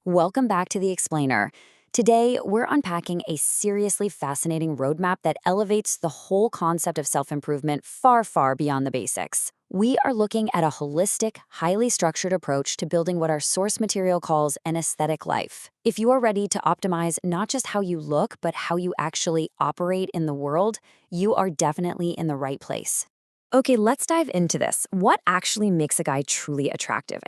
Welcome back to The Explainer. Today, we're unpacking a seriously fascinating roadmap that elevates the whole concept of self-improvement far, far beyond the basics. We are looking at a holistic, highly structured approach to building what our source material calls an aesthetic life. If you are ready to optimize not just how you look, but how you actually operate in the world, you are definitely in the right place. Okay, let's dive into this. What actually makes a guy truly attractive?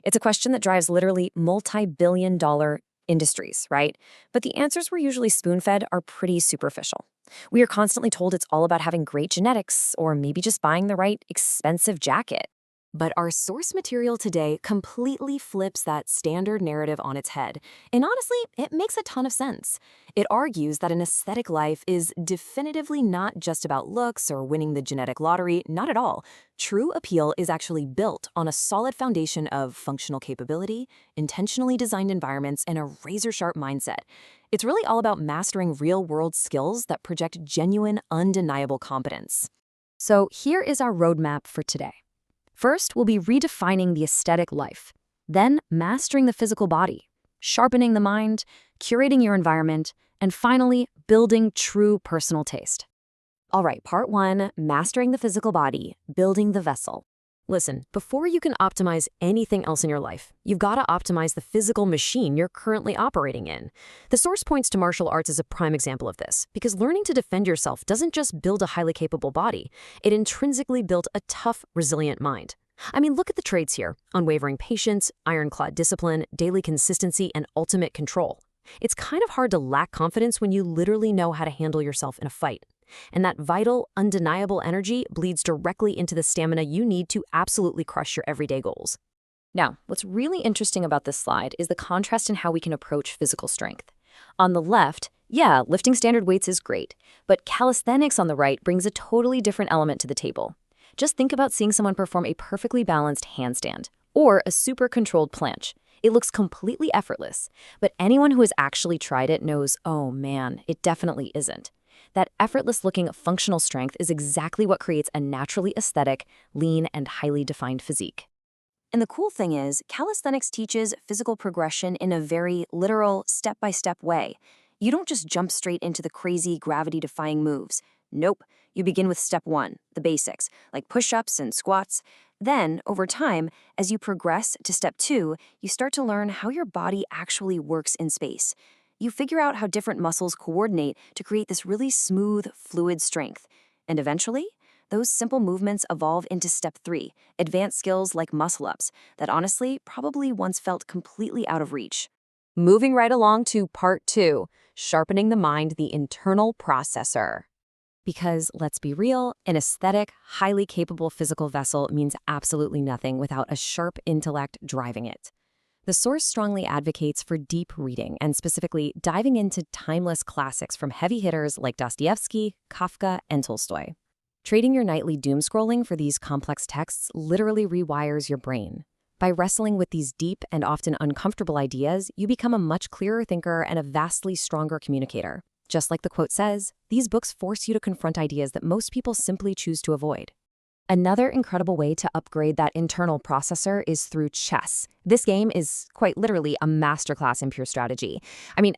It's a question that drives literally multi-billion-dollar industries, right? But the answers we're usually spoon-fed are pretty superficial. We are constantly told it's all about having great genetics or maybe just buying the right expensive jacket. But our source material today completely flips that standard narrative on its head. And honestly, it makes a ton of sense. It argues that an aesthetic life is definitively not just about looks or winning the genetic lottery, not at all. True appeal is actually built on a solid foundation of functional capability, intentionally designed environments, and a razor-sharp mindset. It's really all about mastering real-world skills that project genuine, undeniable competence. So here is our roadmap for today. First, we'll be redefining the aesthetic life, then mastering the physical body, sharpening the mind, curating your environment, and finally, building true personal taste. All right, part one, mastering the physical body, building the vessel. Listen, before you can optimize anything else in your life, you've got to optimize the physical machine you're currently operating in. The source points to martial arts as a prime example of this, because learning to defend yourself doesn't just build a highly capable body, it intrinsically built a tough, resilient mind. Look at the traits here: unwavering patience, ironclad discipline, daily consistency, and ultimate control. It's kind of hard to lack confidence when you literally know how to handle yourself in a fight. And that vital, undeniable energy bleeds directly into the stamina you need to absolutely crush your everyday goals. Now, what's really interesting about this slide is the contrast in how we can approach physical strength. On the left, yeah, lifting standard weights is great, but calisthenics on the right brings a totally different element to the table. Just think about seeing someone perform a perfectly balanced handstand or a super controlled planche. It looks completely effortless, but anyone who has actually tried it knows, oh man, it definitely isn't. That effortless-looking functional strength is exactly what creates a naturally aesthetic, lean, and highly defined physique. And the cool thing is, calisthenics teaches physical progression in a very literal, step-by-step way. You don't just jump straight into the crazy, gravity-defying moves. Nope. You begin with step one, the basics, like push-ups and squats. Then, over time, as you progress to step two, you start to learn how your body actually works in space. You figure out how different muscles coordinate to create this really smooth, fluid strength. And eventually, those simple movements evolve into step three, advanced skills like muscle-ups that honestly probably once felt completely out of reach. Moving right along to part two, sharpening the mind, the internal processor. Because, let's be real, an aesthetic, highly capable physical vessel means absolutely nothing without a sharp intellect driving it. The source strongly advocates for deep reading and specifically diving into timeless classics from heavy hitters like Dostoevsky, Kafka, and Tolstoy. Trading your nightly doom scrolling for these complex texts literally rewires your brain. By wrestling with these deep and often uncomfortable ideas, you become a much clearer thinker and a vastly stronger communicator. Just like the quote says, these books force you to confront ideas that most people simply choose to avoid. Another incredible way to upgrade that internal processor is through chess. This game is quite literally a masterclass in pure strategy.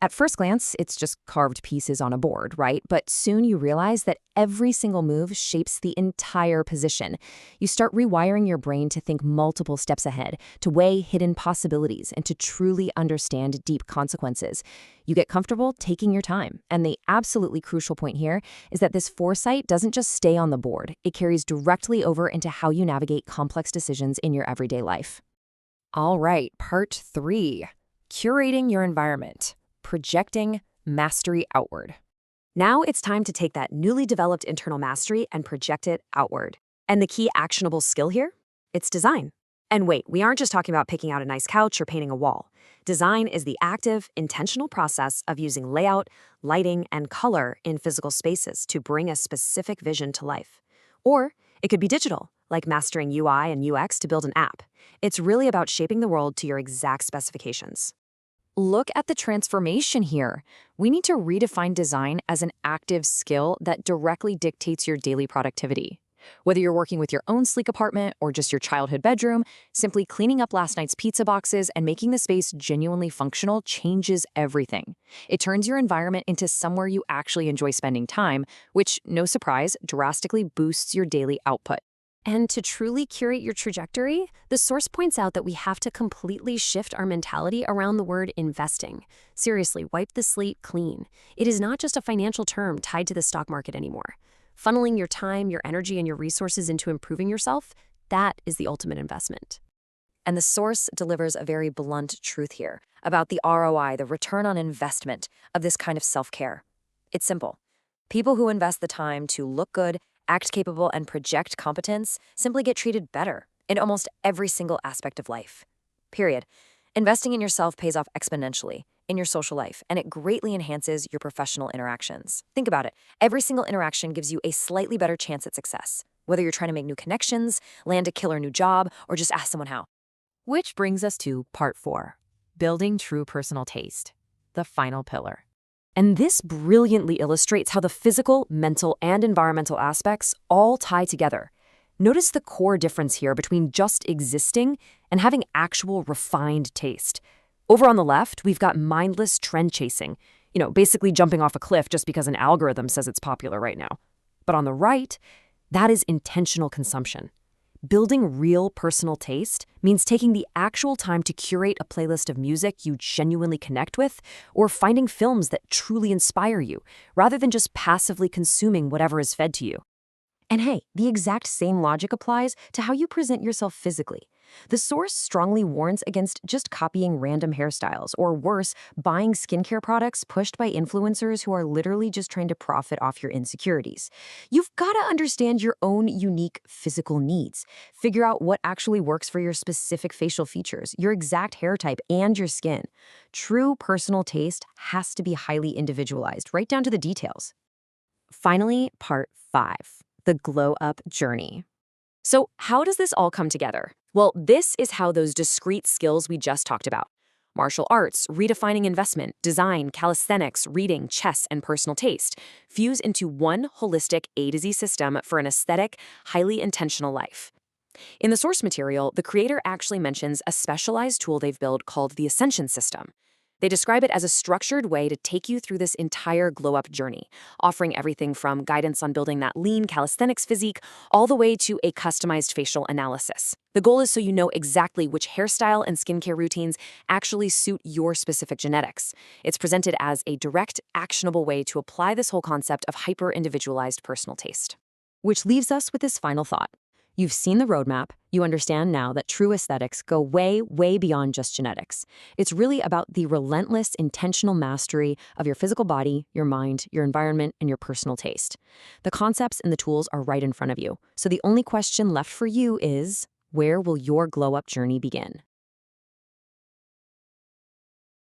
At first glance, it's just carved pieces on a board, right? But soon you realize that every single move shapes the entire position. You start rewiring your brain to think multiple steps ahead, to weigh hidden possibilities, and to truly understand deep consequences. You get comfortable taking your time. And the absolutely crucial point here is that this foresight doesn't just stay on the board. It carries directly over into how you navigate complex decisions in your everyday life. All right, part three, curating your environment, projecting mastery outward. Now it's time to take that newly developed internal mastery and project it outward. And the key actionable skill here? It's design. And wait, we aren't just talking about picking out a nice couch or painting a wall. Design is the active, intentional process of using layout, lighting, and color in physical spaces to bring a specific vision to life. Or it could be digital, like mastering UI and UX to build an app. It's really about shaping the world to your exact specifications. Look at the transformation here. We need to redefine design as an active skill that directly dictates your daily productivity. Whether you're working with your own sleek apartment or just your childhood bedroom, simply cleaning up last night's pizza boxes and making the space genuinely functional changes everything. It turns your environment into somewhere you actually enjoy spending time, which, no surprise, drastically boosts your daily output. And to truly curate your trajectory, the source points out that we have to completely shift our mentality around the word investing. Seriously, wipe the slate clean. It is not just a financial term tied to the stock market anymore. Funneling your time, your energy, and your resources into improving yourself, that is the ultimate investment. And the source delivers a very blunt truth here about the ROI, the return on investment of this kind of self-care. It's simple. People who invest the time to look good, act capable, and project competence simply get treated better in almost every single aspect of life. Period. Investing in yourself pays off exponentially in your social life, and it greatly enhances your professional interactions. Think about it. Every single interaction gives you a slightly better chance at success, whether you're trying to make new connections, land a killer new job, or just ask someone how. Which brings us to part 4, building true personal taste, the final pillar. And this brilliantly illustrates how the physical, mental, and environmental aspects all tie together. Notice the core difference here between just existing and having actual refined taste. Over on the left, we've got mindless trend chasing, basically jumping off a cliff just because an algorithm says it's popular right now. But on the right, that is intentional consumption. Building real personal taste means taking the actual time to curate a playlist of music you genuinely connect with, or finding films that truly inspire you, rather than just passively consuming whatever is fed to you. And hey, the exact same logic applies to how you present yourself physically. The source strongly warns against just copying random hairstyles, or worse, buying skincare products pushed by influencers who are literally just trying to profit off your insecurities. You've got to understand your own unique physical needs. Figure out what actually works for your specific facial features, your exact hair type, and your skin. True personal taste has to be highly individualized, right down to the details. Finally, part 5. The glow-up journey. So how does this all come together? Well, this is how those discrete skills we just talked about, martial arts, redefining investment, design, calisthenics, reading, chess, and personal taste, fuse into one holistic A to Z system for an aesthetic, highly intentional life. In the source material, the creator actually mentions a specialized tool they've built called the Ascension System. They describe it as a structured way to take you through this entire glow-up journey, offering everything from guidance on building that lean calisthenics physique all the way to a customized facial analysis. The goal is so you know exactly which hairstyle and skincare routines actually suit your specific genetics. It's presented as a direct, actionable way to apply this whole concept of hyper-individualized personal taste. Which leaves us with this final thought. You've seen the roadmap. You understand now that true aesthetics go way, way beyond just genetics. It's really about the relentless, intentional mastery of your physical body, your mind, your environment, and your personal taste. The concepts and the tools are right in front of you. So the only question left for you is, where will your glow-up journey begin?